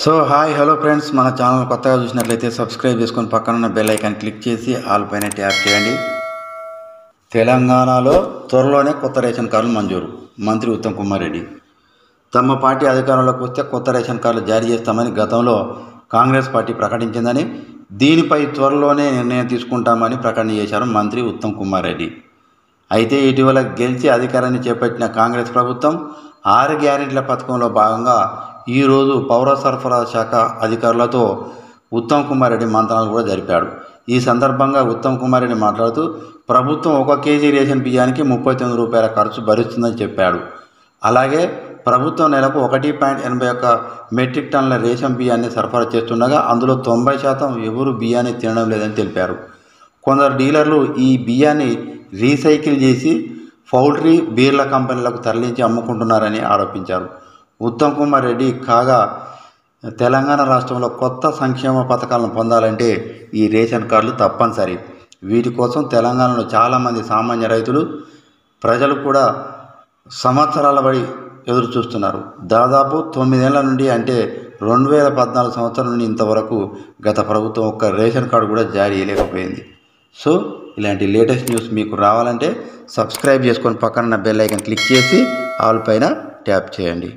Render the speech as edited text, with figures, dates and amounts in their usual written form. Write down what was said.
So hi hello friends, మన channel కొత్తగా చూసినట్లయితే సబ్స్క్రైబ్ చేసుకొని పక్కన ఉన్న బెల్ ఐకాన్ క్లిక్ చేసి ఆల్ పైన ట్యాప్ చేయండి. తెలంగాణలో త్వరలోనే కొత్త రేషన్ కార్డులు మంజూరు. మంత్రి ఉత్తమ్ కుమార్ రెడ్డి తమ పార్టీ అధికారంలోకి వస్తే కొత్త రేషన్ కార్డులు జారీ చేస్తామని గతంలో కాంగ్రెస్ పార్టీ ప్రకటించిందని, దీనిపై త్వరలోనే నిర్ణయం తీసుకుంటామని ప్రకటన చేశారు మంత్రి ఉత్తమ్ కుమార్ రెడ్డి. అయితే ఇటీవల గెలిచి అధికారాన్ని చేపట్టిన కాంగ్రెస్ ప్రభుత్వం 6 గ్యారెంటీల పథకంలో భాగంగా ఈరోజు పౌర సరఫరా శాఖ అధికారులతో ఉత్తమ్ కుమార్ రెడ్డి మంత్రాలు కూడా జరిపాడు. ఈ సందర్భంగా ఉత్తమ్ కుమార్ రెడ్డి మాట్లాడుతూ ప్రభుత్వం 1 కేజీ రేషన్ బియ్యానికి 39 రూపాయల ఖర్చు భరిస్తుందని చెప్పాడు. అలాగే ప్రభుత్వం నెలకు 1.81 మెట్రిక్ టన్నుల రేషన్ బియ్యాన్ని సరఫరా చేస్తుండగా అందులో 90% ఎవరు బియ్యాన్ని తినడం లేదని తెలిపారు. కొందరు డీలర్లు ఈ బియ్యాన్ని రీసైకిల్ చేసి పౌల్ట్రీ, బీర్ల కంపెనీలకు తరలించి అమ్ముకుంటున్నారని ఆరోపించారు. ఉత్తమ్ కుమార్ రెడ్డి కాగా తెలంగాణ రాష్ట్రంలో కొత్త సంక్షేమ పథకాలను పొందాలంటే ఈ రేషన్ కార్డులు తప్పనిసరి. వీటి కోసం తెలంగాణలో చాలామంది సామాన్య రైతులు, ప్రజలు కూడా సంవత్సరాల బడి ఎదురు చూస్తున్నారు. దాదాపు 9 ఏళ్ల నుండి, అంటే 2014 సంవత్సరం నుండి ఇంతవరకు గత ప్రభుత్వం ఒక్క రేషన్ కార్డు కూడా జారీ చేయలేకపోయింది. సో ఇలాంటి లేటెస్ట్ న్యూస్ మీకు రావాలంటే సబ్స్క్రైబ్ చేసుకొని పక్కన బెల్ ఐకాన్ క్లిక్ చేసి ఆల్ పైన ట్యాప్ చేయండి.